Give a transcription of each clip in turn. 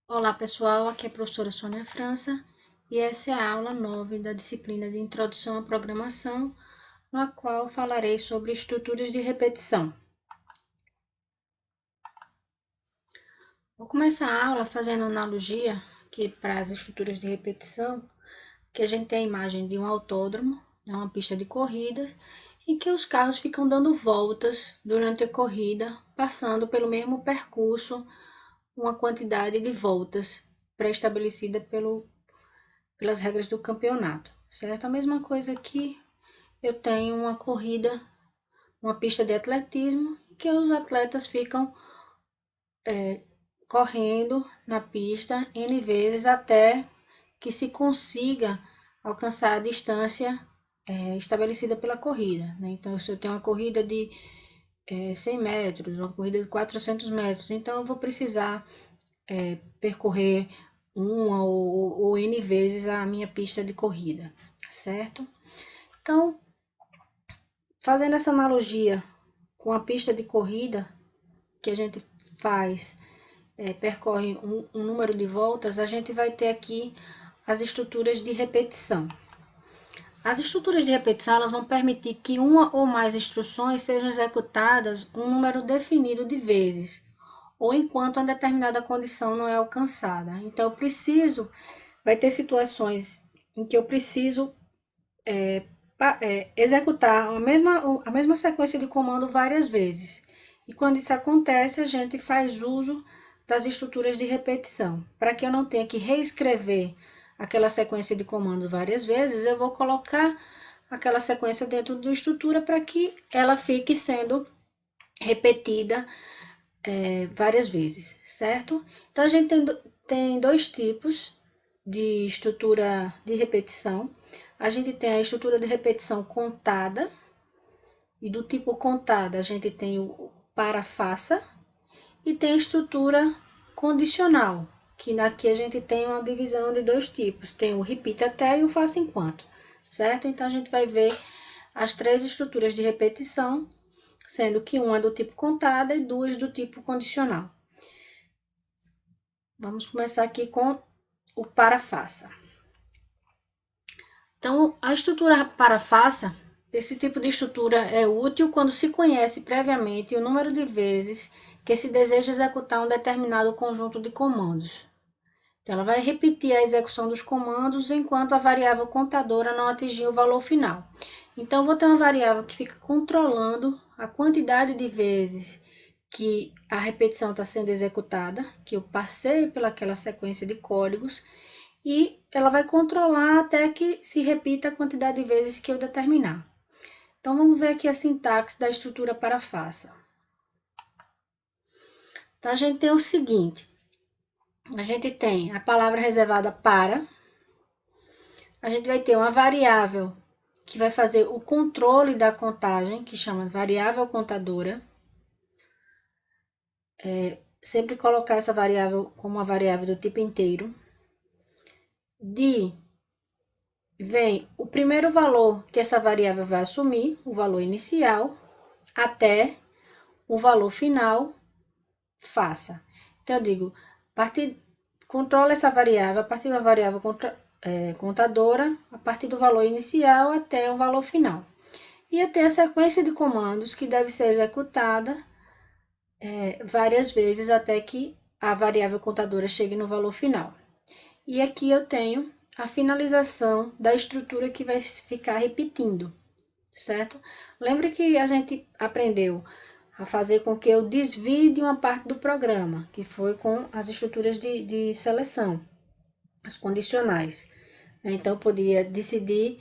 Olá pessoal, aqui é a professora Sônia França e essa é a aula 9 da disciplina de Introdução à Programação, na qual falarei sobre estruturas de repetição. Vou começar a aula fazendo analogia aqui para as estruturas de repetição, que a gente tem a imagem de um autódromo, uma pista de corridas, em que os carros ficam dando voltas durante a corrida, passando pelo mesmo percurso, uma quantidade de voltas pré-estabelecida pelas regras do campeonato, certo? A mesma coisa que eu tenho uma corrida, uma pista de atletismo, que os atletas ficam correndo na pista N vezes até que se consiga alcançar a distância estabelecida pela corrida, né? Então, se eu tenho uma corrida de 100 metros, uma corrida de 400 metros, então eu vou precisar percorrer uma ou N vezes a minha pista de corrida, certo? Então, fazendo essa analogia com a pista de corrida, que a gente faz, percorre um número de voltas, a gente vai ter aqui as estruturas de repetição. As estruturas de repetição elas vão permitir que uma ou mais instruções sejam executadas um número definido de vezes, ou enquanto uma determinada condição não é alcançada. Então, vai ter situações em que eu preciso executar a mesma sequência de comando várias vezes. E quando isso acontece, a gente faz uso das estruturas de repetição. Para que eu não tenha que reescrever aquela sequência de comando várias vezes, eu vou colocar aquela sequência dentro da estrutura para que ela fique sendo repetida várias vezes, certo? Então, a gente tem dois tipos de estrutura de repetição. A gente tem a estrutura de repetição contada, e do tipo contada a gente tem o para-faça, e tem a estrutura condicional, que aqui a gente tem uma divisão de dois tipos, tem o repita até e o faça enquanto, certo? Então, a gente vai ver as três estruturas de repetição, sendo que uma é do tipo contada e duas do tipo condicional. Vamos começar aqui com o para-faça. Então, a estrutura para-faça, esse tipo de estrutura é útil quando se conhece previamente o número de vezes que se deseja executar um determinado conjunto de comandos. Então, ela vai repetir a execução dos comandos enquanto a variável contadora não atingir o valor final. Então, eu vou ter uma variável que fica controlando a quantidade de vezes que a repetição está sendo executada, que eu passei pelaquela sequência de códigos, e ela vai controlar até que se repita a quantidade de vezes que eu determinar. Então, vamos ver aqui a sintaxe da estrutura para-faça. Então, a gente tem o seguinte, a gente tem a palavra reservada para, a gente vai ter uma variável que vai fazer o controle da contagem, que chama variável contadora. Sempre colocar essa variável como uma variável do tipo inteiro. Vem o primeiro valor que essa variável vai assumir, o valor inicial, até o valor final, faça. Então, eu digo, controla essa variável a partir da variável contadora, a partir do valor inicial até o valor final. E eu tenho a sequência de comandos que deve ser executada várias vezes até que a variável contadora chegue no valor final. E aqui eu tenho a finalização da estrutura que vai ficar repetindo, certo? Lembre que a gente aprendeu a fazer com que eu desvie de uma parte do programa, que foi com as estruturas de seleção, as condicionais. Então, eu podia decidir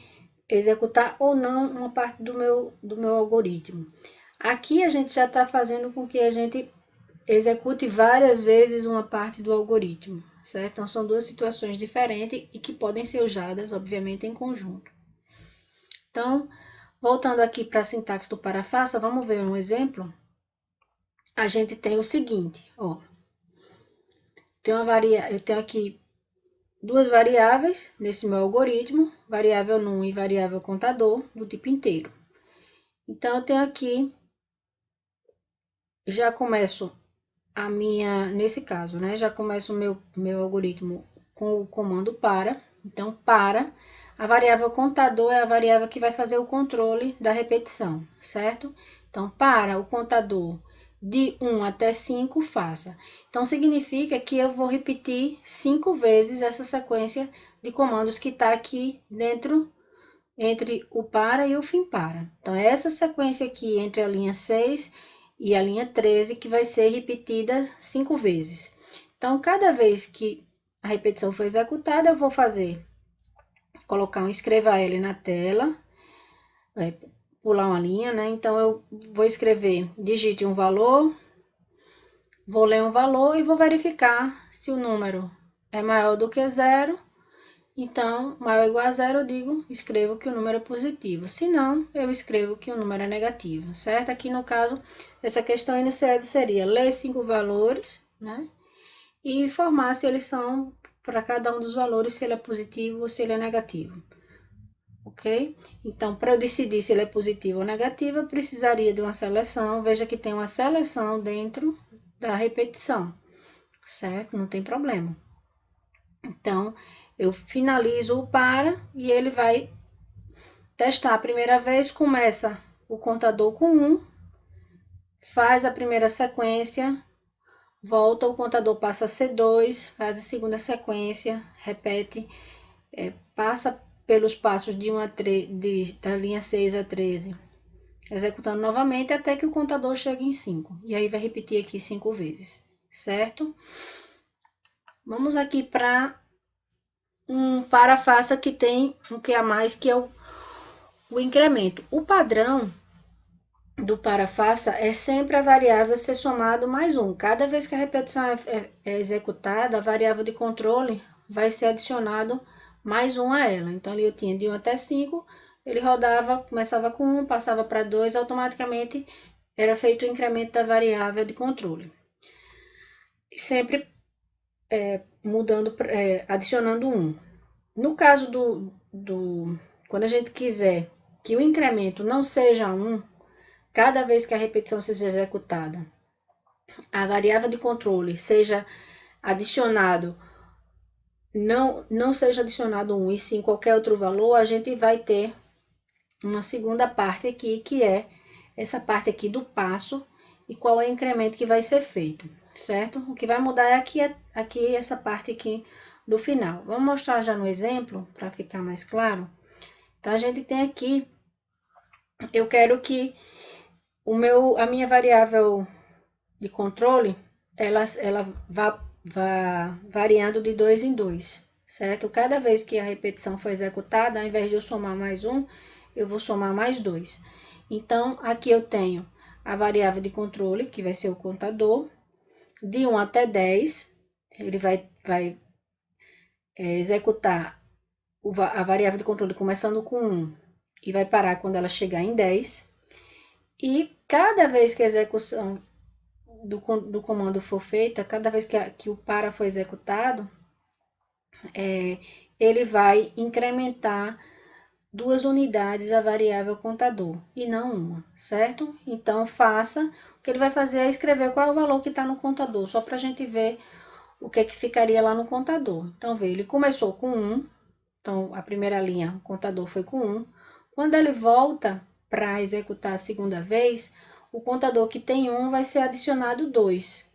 executar ou não uma parte do meu algoritmo. Aqui a gente já está fazendo com que a gente execute várias vezes uma parte do algoritmo, certo? Então, são duas situações diferentes e que podem ser usadas, obviamente, em conjunto. Então, voltando aqui para a sintaxe do para-faça, vamos ver um exemplo. A gente tem o seguinte, ó. Eu tenho aqui duas variáveis nesse meu algoritmo, variável num e variável contador, do tipo inteiro. Então, eu tenho aqui, já começo nesse caso, né, já começa o meu algoritmo com o comando para. Então, para, a variável contador é a variável que vai fazer o controle da repetição, certo? Então, para o contador de 1 até 5, faça. Então, significa que eu vou repetir 5 vezes essa sequência de comandos que está aqui dentro, entre o para e o fim para. Então, é essa sequência aqui entre a linha 6 e a linha 13 que vai ser repetida 5 vezes. Então, cada vez que a repetição for executada, eu vou colocar um escreva L na tela, pular uma linha, né? Então, eu vou escrever, digite um valor, vou ler um valor e vou verificar se o número é maior do que 0. Então, maior ou igual a 0, eu digo, escrevo que o número é positivo. Se não, eu escrevo que o número é negativo, certo? Aqui no caso, essa questão enunciada seria ler 5 valores, né? E informar se eles são, para cada um dos valores, se ele é positivo ou se ele é negativo. Ok? Então, para eu decidir se ele é positivo ou negativo, eu precisaria de uma seleção. Veja que tem uma seleção dentro da repetição, certo? Não tem problema. Então, eu finalizo o para e ele vai testar a primeira vez, começa o contador com 1, faz a primeira sequência, volta, o contador passa a ser 2, faz a segunda sequência, repete, passa pelos passos de 1 a 3, da linha 6 a 13, executando novamente até que o contador chegue em 5. E aí vai repetir aqui 5 vezes, certo? Vamos aqui para um para faça que tem um que a mais, que é o incremento. O padrão do para faça é sempre a variável ser somado mais 1. Cada vez que a repetição é executada, a variável de controle vai ser adicionado mais 1 a ela. Então, ali eu tinha de 1 até 5, ele rodava, começava com 1, passava para 2, automaticamente era feito o incremento da variável de controle. Sempre mudando, adicionando 1. No caso quando a gente quiser que o incremento não seja 1, cada vez que a repetição seja executada, a variável de controle seja adicionado, não seja adicionado 1 e sim qualquer outro valor, a gente vai ter uma segunda parte aqui, que é essa parte aqui do passo e qual é o incremento que vai ser feito, certo? O que vai mudar é aqui essa parte aqui do final. Vamos mostrar já no exemplo, para ficar mais claro. Então, a gente tem aqui, eu quero que a minha variável de controle, ela vá variando de 2 em 2, certo? Cada vez que a repetição for executada, ao invés de eu somar mais 1, eu vou somar mais 2. Então, aqui eu tenho a variável de controle, que vai ser o contador, de 1 até 10, ele vai executar a variável de controle começando com 1 e vai parar quando ela chegar em 10. E cada vez que a execução do comando for feita, cada vez que o para for executado, ele vai incrementar 2 unidades a variável contador e não uma, certo? Então, o que ele vai fazer é escrever qual é o valor que está no contador, só para a gente ver o que é que ficaria lá no contador. Então, vê, ele começou com 1, então a primeira linha, o contador foi com 1. Quando ele volta para executar a segunda vez, o contador que tem 1 vai ser adicionado 2.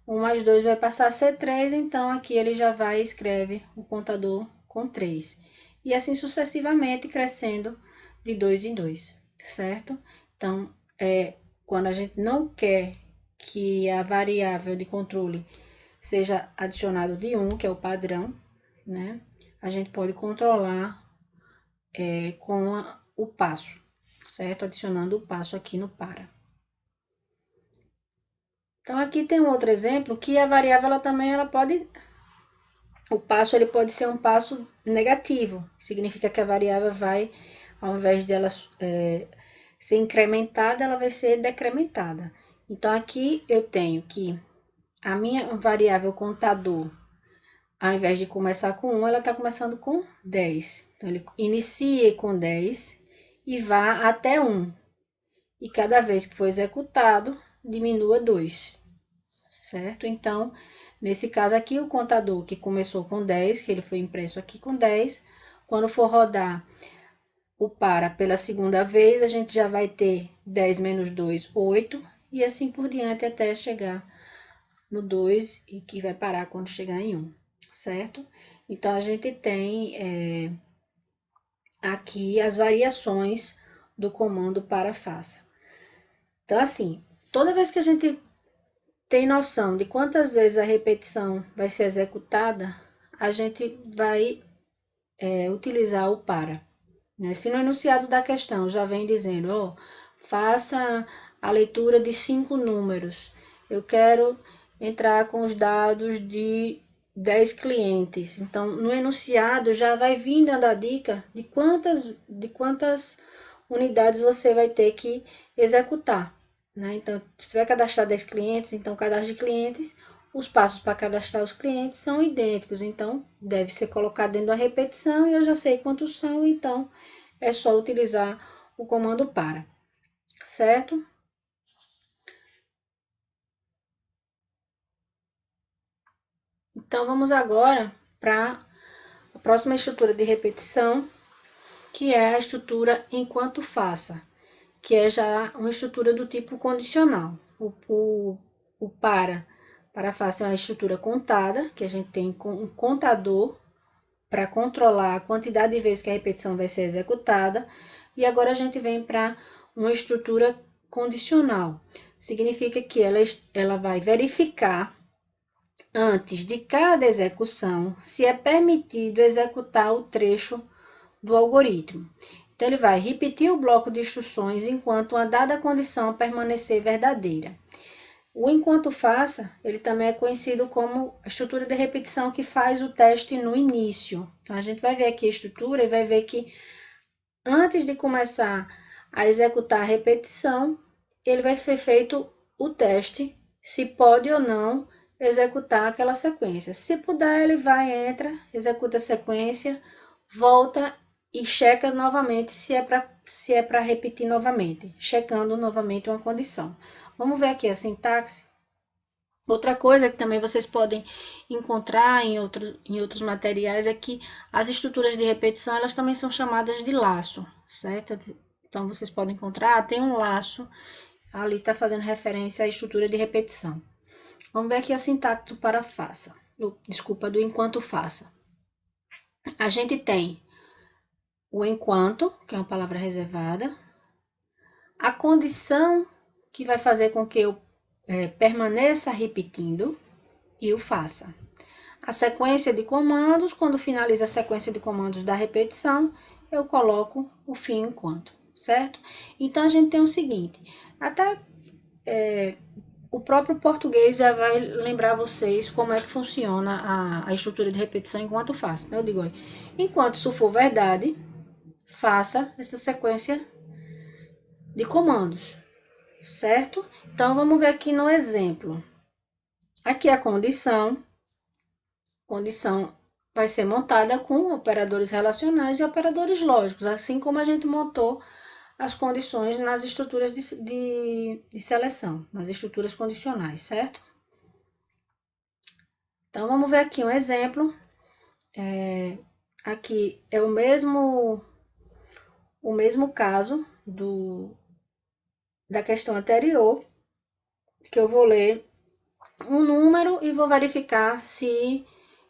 1 mais 2 vai passar a ser 3, então aqui ele já vai e escreve o contador com 3. E assim sucessivamente, crescendo de 2 em 2, certo? Então, quando a gente não quer que a variável de controle seja adicionado de 1, que é o padrão, né? A gente pode controlar com o passo, certo? Adicionando o passo aqui no para. Então, aqui tem um outro exemplo que a variável o passo ele pode ser um passo negativo, significa que a variável vai, ao invés dela ser incrementada, ela vai ser decrementada. Então, aqui eu tenho que a minha variável contador, ao invés de começar com 1, ela está começando com 10. Então, ele inicie com 10 e vá até 1. E cada vez que for executado, diminua 2. certo? Então, nesse caso aqui, o contador que começou com 10, que ele foi impresso aqui com 10, quando for rodar o para pela segunda vez, a gente já vai ter 10 menos 2, 8, e assim por diante até chegar no 2 e que vai parar quando chegar em 1, certo? Então, a gente tem aqui as variações do comando para faça. Então, assim, toda vez que a gente tem noção de quantas vezes a repetição vai ser executada, a gente vai utilizar o para. Né? Se no enunciado da questão já vem dizendo, ó, faça a leitura de 5 números, eu quero entrar com os dados de 10 clientes. Então, no enunciado já vai vir dando a dica de quantas unidades você vai ter que executar. Né? Então, se você vai cadastrar 10 clientes, então cadastre de clientes, os passos para cadastrar os clientes são idênticos, então deve ser colocado dentro da repetição e eu já sei quantos são, então é só utilizar o comando para, certo? Então vamos agora para a próxima estrutura de repetição, que é a estrutura enquanto faça, que é já uma estrutura do tipo condicional. O para faça é uma estrutura contada, que a gente tem um contador para controlar a quantidade de vezes que a repetição vai ser executada. E agora a gente vem para uma estrutura condicional. Significa que ela vai verificar, antes de cada execução, se é permitido executar o trecho do algoritmo. Então, ele vai repetir o bloco de instruções enquanto uma dada condição permanecer verdadeira. O enquanto faça, ele também é conhecido como a estrutura de repetição que faz o teste no início. Então, a gente vai ver aqui a estrutura e vai ver que antes de começar a executar a repetição, ele vai ser feito o teste se pode ou não executar aquela sequência. Se puder, ele vai, entra, executa a sequência, volta e checa novamente se é para repetir novamente, checando novamente uma condição. Vamos ver aqui a sintaxe. Outra coisa que também vocês podem encontrar em outros materiais é que as estruturas de repetição, elas também são chamadas de laço, certo? Então, vocês podem encontrar, tem um laço, ali está fazendo referência à estrutura de repetição. Vamos ver aqui a sintaxe do para faça, desculpa, do enquanto faça. A gente tem o enquanto, que é uma palavra reservada, a condição que vai fazer com que eu permaneça repetindo e o faça. A sequência de comandos, quando finaliza a sequência de comandos da repetição, eu coloco o fim enquanto, certo? Então, a gente tem o seguinte, até o próprio português já vai lembrar vocês como é que funciona a estrutura de repetição enquanto faça. Eu digo, enquanto isso for verdade, faça essa sequência de comandos, certo? Então, vamos ver aqui no exemplo. Aqui a condição vai ser montada com operadores relacionais e operadores lógicos, assim como a gente montou as condições nas estruturas de seleção, nas estruturas condicionais, certo? Então, vamos ver aqui um exemplo. Aqui é o mesmo caso da questão anterior, que eu vou ler um número e vou verificar se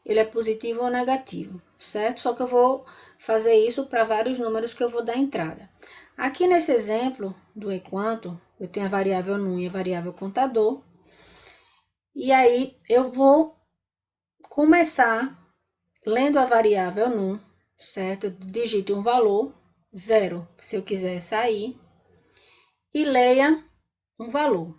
ele é positivo ou negativo, certo? Só que eu vou fazer isso para vários números que eu vou dar entrada. Aqui nesse exemplo do enquanto, eu tenho a variável num e a variável contador. E aí eu vou começar lendo a variável num, certo? Eu digito um valor, 0, se eu quiser sair, e leia um valor,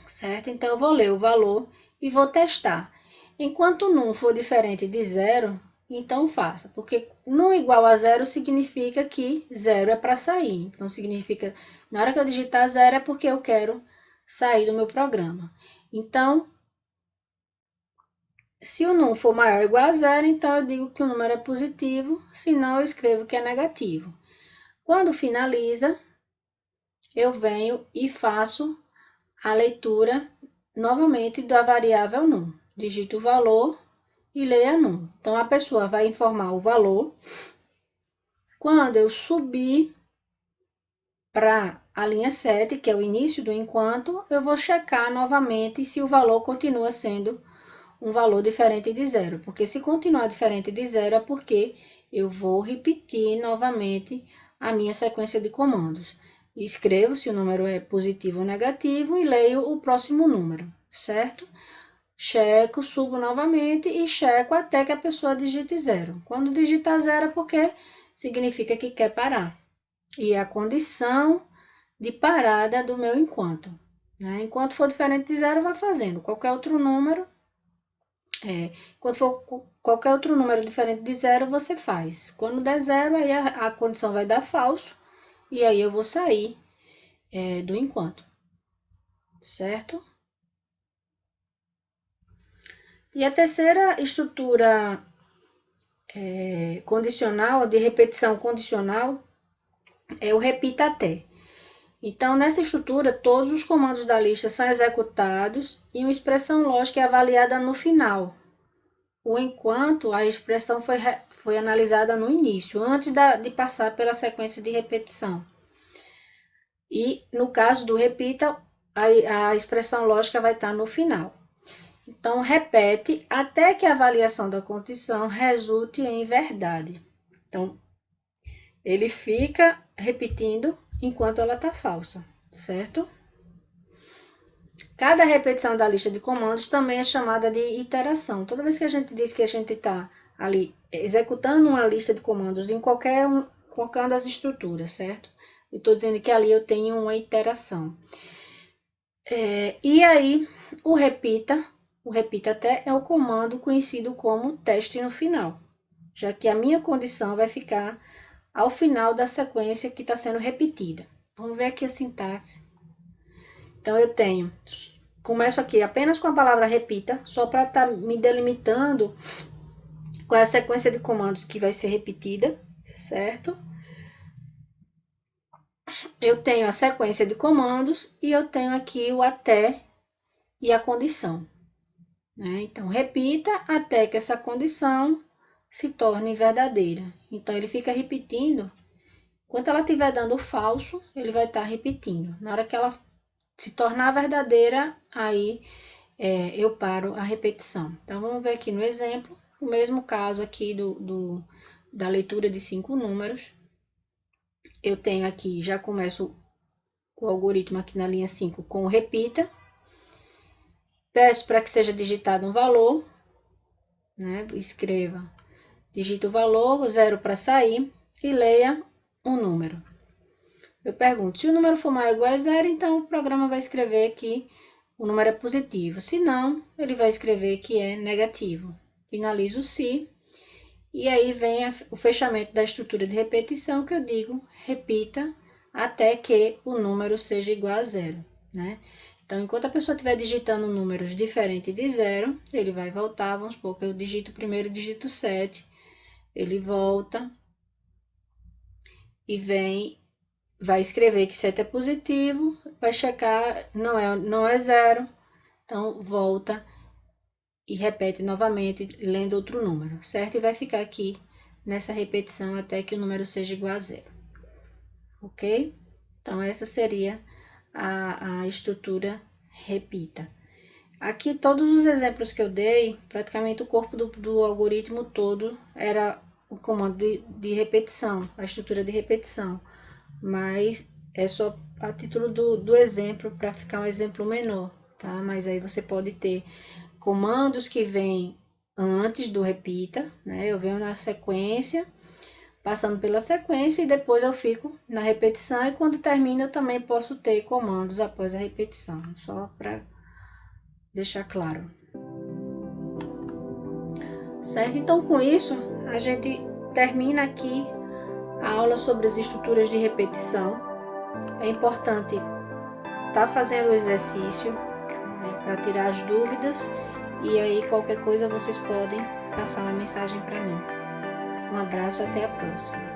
certo? Então, eu vou ler o valor e vou testar. Enquanto num for diferente de 0, então faça, porque num igual a 0 significa que 0 é para sair. Então, significa, na hora que eu digitar 0 é porque eu quero sair do meu programa. Então, se o num for maior ou igual a 0, então eu digo que o número é positivo, senão eu escrevo que é negativo. Quando finaliza, eu venho e faço a leitura novamente da variável num. Digita o valor e leia num. Então, a pessoa vai informar o valor. Quando eu subir para a linha 7, que é o início do enquanto, eu vou checar novamente se o valor continua sendo um valor diferente de zero. Porque se continuar diferente de zero é porque eu vou repetir novamente a minha sequência de comandos. Escrevo se o número é positivo ou negativo e leio o próximo número, certo? Checo, subo novamente e checo até que a pessoa digite zero. Quando digitar zero é porque significa que quer parar. E é a condição de parada do meu enquanto. Né? Enquanto for diferente de zero, vai fazendo. Qualquer outro número, quando for qualquer outro número diferente de zero, você faz. Quando der zero, aí a condição vai dar falso. E aí eu vou sair do enquanto. Certo? E a terceira estrutura condicional, de repetição condicional, é o repita até. Então, nessa estrutura, todos os comandos da lista são executados e uma expressão lógica é avaliada no final. O enquanto, a expressão foi analisada no início, antes de passar pela sequência de repetição. E, no caso do repita, a expressão lógica vai estar no final. Então, repete até que a avaliação da condição resulte em verdade. Então, ele fica repetindo enquanto ela está falsa, certo? Cada repetição da lista de comandos também é chamada de iteração. Toda vez que a gente diz que a gente está ali executando uma lista de comandos em qualquer uma das estruturas, certo? Eu estou dizendo que ali eu tenho uma iteração. E aí, o repita até é o comando conhecido como teste no final, já que a minha condição vai ficar ao final da sequência que está sendo repetida. Vamos ver aqui a sintaxe. Então, eu começo aqui apenas com a palavra repita, só para estar me delimitando qual é a sequência de comandos que vai ser repetida, certo? Eu tenho a sequência de comandos e eu tenho aqui o até e a condição. Né? Então, repita até que essa condição se torne verdadeira. Então, ele fica repetindo. Enquanto ela estiver dando falso, ele vai estar repetindo. Na hora que ela se tornar verdadeira, aí eu paro a repetição. Então, vamos ver aqui no exemplo, o mesmo caso aqui da leitura de 5 números. Eu tenho aqui, já começo o algoritmo aqui na linha 5 com o repita. Peço para que seja digitado um valor, né? Escreva, digita o valor, 0 para sair e leia um número. Eu pergunto, se o número for maior ou igual a 0, então o programa vai escrever que o número é positivo. Se não, ele vai escrever que é negativo. Finalizo o se. E aí vem o fechamento da estrutura de repetição, que eu digo, repita até que o número seja igual a 0, né? Então, enquanto a pessoa estiver digitando números diferentes de 0, ele vai voltar, vamos supor que eu digito primeiro, digito 7, ele volta e vai escrever que 7 é positivo, vai checar, não é 0, então volta e repete novamente, lendo outro número, certo? E vai ficar aqui nessa repetição até que o número seja igual a 0, ok? Então, essa seria a estrutura repita. Aqui, todos os exemplos que eu dei, praticamente o corpo do algoritmo todo era o comando de repetição, a estrutura de repetição. Mas é só a título do exemplo, para ficar um exemplo menor, tá? Mas aí você pode ter comandos que vêm antes do repita, né? Eu venho na sequência, passando pela sequência e depois eu fico na repetição. E quando termina, eu também posso ter comandos após a repetição, só para deixar claro. Certo? Então, com isso, a gente termina aqui a aula sobre as estruturas de repetição. É importante estar fazendo o exercício, né, para tirar as dúvidas. E aí, qualquer coisa, vocês podem passar uma mensagem para mim. Um abraço, até a próxima.